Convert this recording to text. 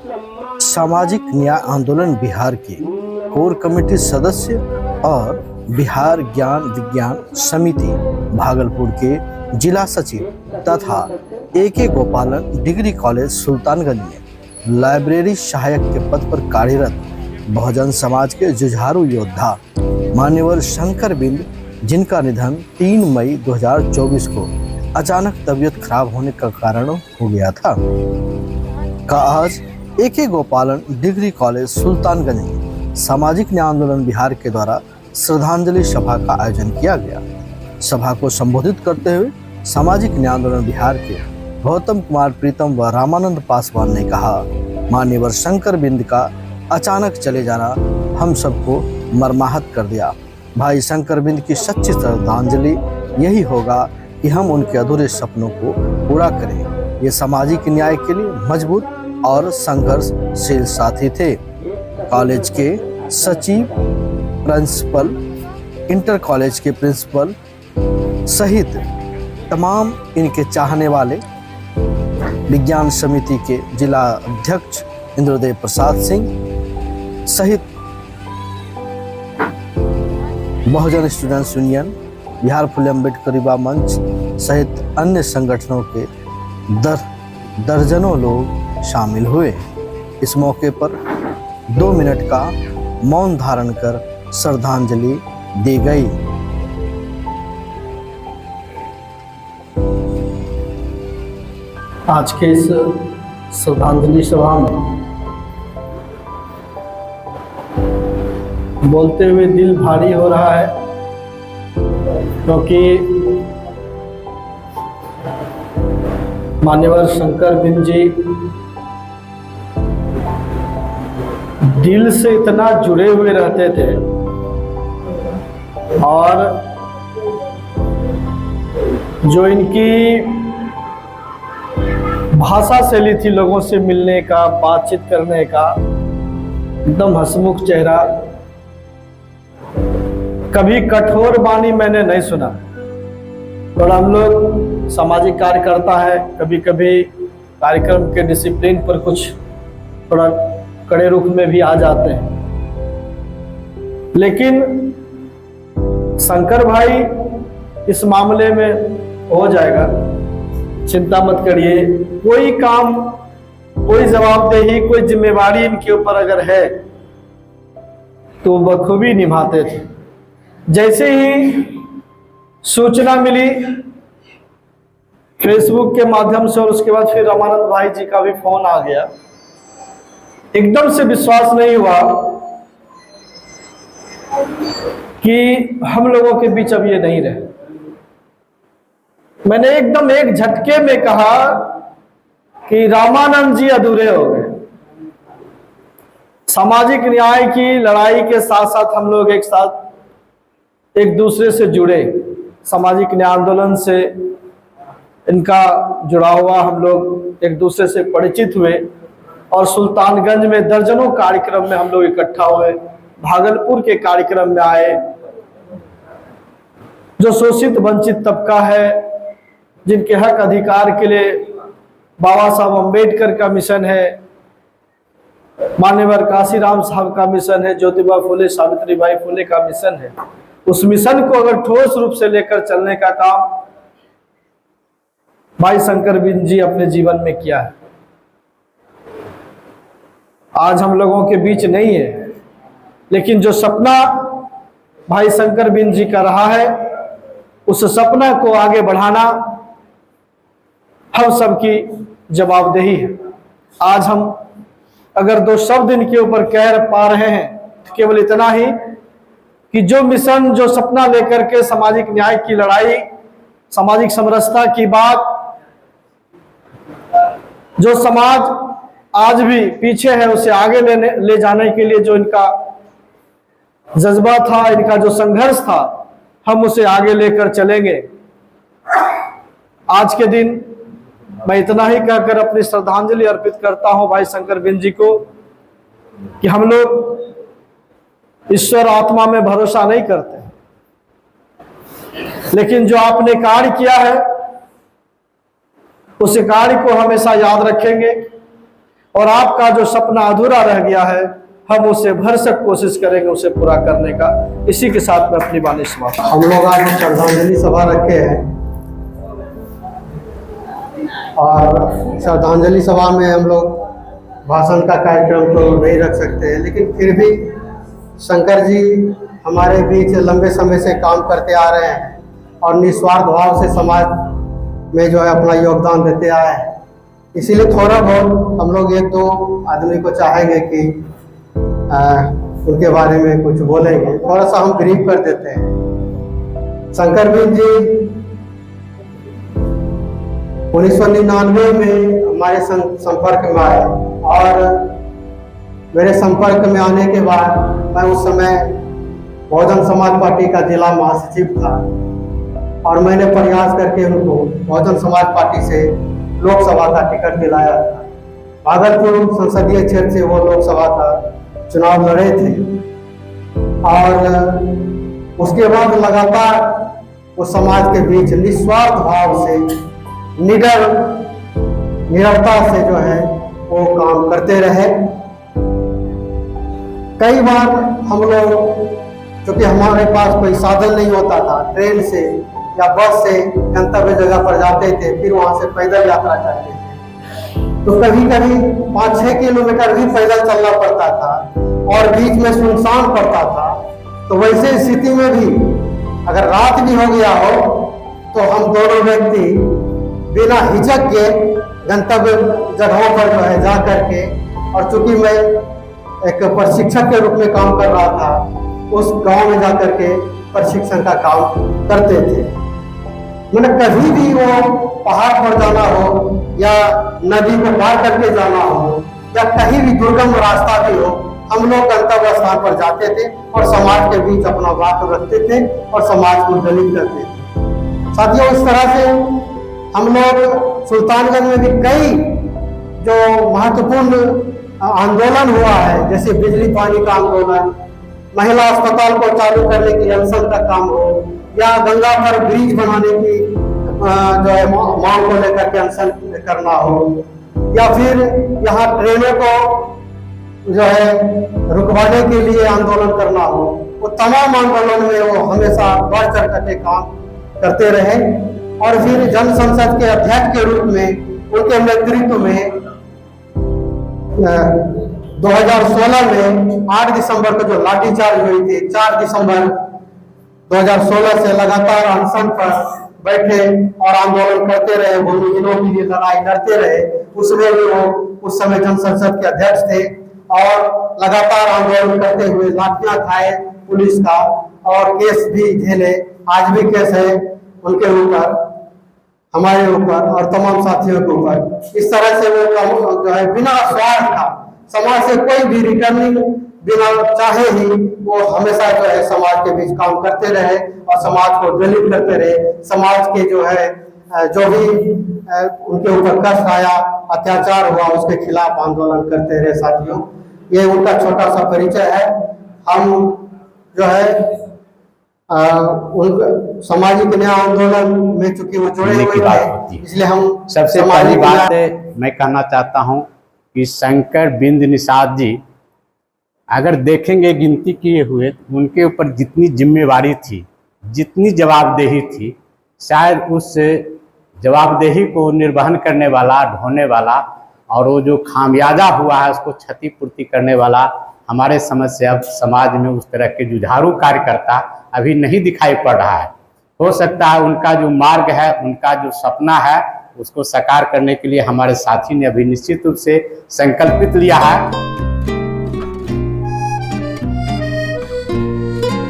सामाजिक न्याय आंदोलन बिहार के कोर कमेटी सदस्य और बिहार ज्ञान विज्ञान समिति भागलपुर के जिला सचिव तथा AK गोपालन डिग्री कॉलेज सुल्तानगंज में लाइब्रेरी सहायक के पद पर कार्यरत बहुजन समाज के जुझारू योद्धा मान्यवर शंकर बिंद, जिनका निधन 3 मई 2024 को अचानक तबीयत खराब होने का कारण हो गया था, का आज AK गोपालन डिग्री कॉलेज सुल्तानगंज में सामाजिक न्याय आंदोलन बिहार के द्वारा श्रद्धांजलि सभा का आयोजन किया गया। सभा को संबोधित करते हुए सामाजिक न्याय आंदोलन बिहार के गौतम कुमार प्रीतम व रामानंद पासवान ने कहा, मान्यवर शंकर बिंद का अचानक चले जाना हम सबको मर्माहत कर दिया। भाई शंकर बिंद की सच्ची श्रद्धांजलि यही होगा कि हम उनके अधूरे सपनों को पूरा करें। ये सामाजिक न्याय के लिए मजबूत और संघर्षशील साथी थे। कॉलेज के सचिव, प्रिंसिपल, इंटर कॉलेज के प्रिंसिपल सहित तमाम इनके चाहने वाले, विज्ञान समिति के जिला अध्यक्ष इंद्रदेव प्रसाद सिंह सहित बहुजन स्टूडेंट्स यूनियन, बिहार फुले अम्बेडकर युवा मंच सहित अन्य संगठनों के दर्जनों लोग शामिल हुए। इस मौके पर 2 मिनट का मौन धारण कर श्रद्धांजलि दी गई। आज के इस श्रद्धांजलि सभा में बोलते हुए दिल भारी हो रहा है, क्योंकि मान्यवर शंकर बिंद जी दिल से इतना जुड़े हुए रहते थे और जो इनकी भाषा शैली थी लोगों से मिलने का, बातचीत करने का, एकदम हंसमुख चेहरा, कभी कठोर वाणी मैंने नहीं सुना। और हम लोग सामाजिक कार्यकर्ता है, कभी कभी कार्यक्रम के डिसिप्लिन पर कुछ थोड़ा कड़े रुख में भी आ जाते हैं, लेकिन शंकर भाई इस मामले में हो जाएगा, चिंता मत करिए। कोई काम, कोई जवाबदेही, कोई जिम्मेवारी इनके ऊपर अगर है तो बखूबी निभाते थे। जैसे ही सूचना मिली फेसबुक के माध्यम से और उसके बाद फिर रामानंद भाई जी का भी फोन आ गया, एकदम से विश्वास नहीं हुआ कि हम लोगों के बीच अब ये नहीं रहे। मैंने एकदम एक झटके में कहा कि रामानंद जी अधूरे हो गए। सामाजिक न्याय की लड़ाई के साथ साथ हम लोग एक साथ एक दूसरे से जुड़े, सामाजिक न्याय आंदोलन से इनका जुड़ा हुआ हम लोग एक दूसरे से परिचित हुए और सुल्तानगंज में दर्जनों कार्यक्रम में हम लोग इकट्ठा हुए। भागलपुर के कार्यक्रम में आए, जो शोषित वंचित तबका है, जिनके हक अधिकार के लिए बाबा साहब अम्बेडकर का मिशन है, मान्यवर काशीराम साहब का मिशन है, ज्योतिबा फुले, सावित्रीबाई फुले का मिशन है, उस मिशन को अगर ठोस रूप से लेकर चलने का काम भाई शंकर बिंद जी अपने जीवन में किया है। आज हम लोगों के बीच नहीं है, लेकिन जो सपना भाई शंकर बिंद जी का रहा है, उस सपना को आगे बढ़ाना हम सबकी जवाबदेही है। आज हम अगर 2 शब्द इनके ऊपर कह पा रहे हैं तो केवल इतना ही कि जो मिशन, जो सपना लेकर के सामाजिक न्याय की लड़ाई, सामाजिक समरसता की बात, जो समाज आज भी पीछे है उसे आगे ले जाने के लिए जो इनका जज्बा था, इनका जो संघर्ष था, हम उसे आगे लेकर चलेंगे। आज के दिन मैं इतना ही कहकर अपनी श्रद्धांजलि अर्पित करता हूं भाई शंकर बिंद जी को कि हम लोग ईश्वर आत्मा में भरोसा नहीं करते, लेकिन जो आपने कार्य किया है उस कार्य को हमेशा याद रखेंगे और आपका जो सपना अधूरा रह गया है, हम उसे भरसक कोशिश करेंगे उसे पूरा करने का। इसी के साथ में अपनी वाणी समाप्त। हम लोग आज श्रद्धांजलि सभा रखे हैं और श्रद्धांजलि सभा में हम लोग भाषण का कार्यक्रम तो नहीं रख सकते हैं, लेकिन फिर भी शंकर जी हमारे बीच लंबे समय से काम करते आ रहे हैं और निस्वार्थ भाव से समाज में जो है अपना योगदान देते आए हैं। इसीलिए थोड़ा बहुत हम लोग एक दो आदमी को चाहेंगे कि उनके बारे में कुछ बोलेंगे। थोड़ा सा हम ब्रीफ कर देते हैं। शंकर बीन जी 1999 में हमारे संपर्क में आए और मेरे संपर्क में आने के बाद मैं उस समय बहुजन समाज पार्टी का जिला महासचिव था और मैंने प्रयास करके उनको बहुजन समाज पार्टी से लोकसभा का टिकट दिलाया था। भागलपुर संसदीय क्षेत्र से वो लोकसभा का चुनाव लड़े थे और उसके बाद लगातार वो समाज के बीच निस्वार्थ भाव से निडरता से जो है वो काम करते रहे। कई बार हम लोग, क्योंकि हमारे पास कोई साधन नहीं होता था, ट्रेन से या बस से गंतव्य जगह पर जाते थे, फिर वहां से पैदल यात्रा करते थे, तो कभी कभी 5-6 किलोमीटर भी पैदल चलना पड़ता था और बीच में सुनसान पड़ता था। तो वैसे स्थिति में भी अगर रात भी हो गया हो तो हम दोनों व्यक्ति बिना हिचक के गंतव्य जगहों पर जो है जा करके, और चूंकि मैं एक प्रशिक्षक के रूप में काम कर रहा था, उस गांव में जाकर के प्रशिक्षण का काम करते थे। मैंने कभी भी वो पहाड़ पर जाना हो या नदी को पार करके जाना हो या कहीं भी दुर्गम रास्ता भी हो, हम लोग गंतव्य स्थान पर जाते थे और समाज के बीच अपना बात रखते थे और समाज को दलित करते थे। साथियों, इस तरह से हम लोग सुल्तानगंज में भी कई जो महत्वपूर्ण आंदोलन हुआ है, जैसे बिजली पानी का आंदोलन, महिला अस्पताल को चालू करने की अनशन का काम हो, या गंगा पर ब्रिज बनाने की जो है मांग को लेकर के अनशन करना हो, या फिर यहाँ ट्रेनों को जो है रुकवाने के लिए आंदोलन करना हो, वो तमाम आंदोलन में वो हमेशा बढ़ चढ़ करके काम करते रहे। और फिर जन संसद के अध्यक्ष के रूप में उनके नेतृत्व में 2016 में 8 दिसंबर को जो लाठीचार्ज हुई थी, 4 दिसंबर 2016 से लगातार अनशन पर बैठे और आंदोलन करते रहे, भूमिहीनों के लिए लड़ाई लड़ते रहे। उसमें भी वो उस समय जन संसद के अध्यक्ष थे और लगातार आंदोलन करते हुए लाठियां खाए पुलिस का और केस भी झेले। आज भी केस है उनके ऊपर, हमारे ऊपर और तमाम साथियों के ऊपर। इस तरह से वो जो है बिना स्वार्थ का समाज से कोई भी रिटर्निंग बिना चाहे ही वो हमेशा जो है समाज के बीच काम करते रहे और समाज को दलित करते रहे। समाज के जो है जो भी उनके ऊपर कष्ट आया, अत्याचार हुआ, उसके खिलाफ आंदोलन करते रहे। साथियों, ये उनका छोटा सा परिचय है। हम जो है सामाजिक न्याय आंदोलन में चूंकि वो जुड़े हुए थे, इसलिए हम सबसे पहली बात मैं कहना चाहता हूं कि शंकर बिंद निषाद जी अगर देखेंगे गिनती किए हुए, उनके ऊपर जितनी जिम्मेवारी थी, जितनी जवाबदेही थी, शायद उस जवाबदेही को निर्वहन करने वाला, ढोने वाला और वो जो खामियाजा हुआ है उसको क्षतिपूर्ति करने वाला हमारे समझ से अब समाज में उस तरह के जुझारू कार्यकर्ता अभी नहीं दिखाई पड़ रहा है। हो सकता है उनका जो मार्ग है, उनका जो सपना है, उसको साकार करने के लिए हमारे साथी ने अभी निश्चित रूप से संकल्पित लिया है।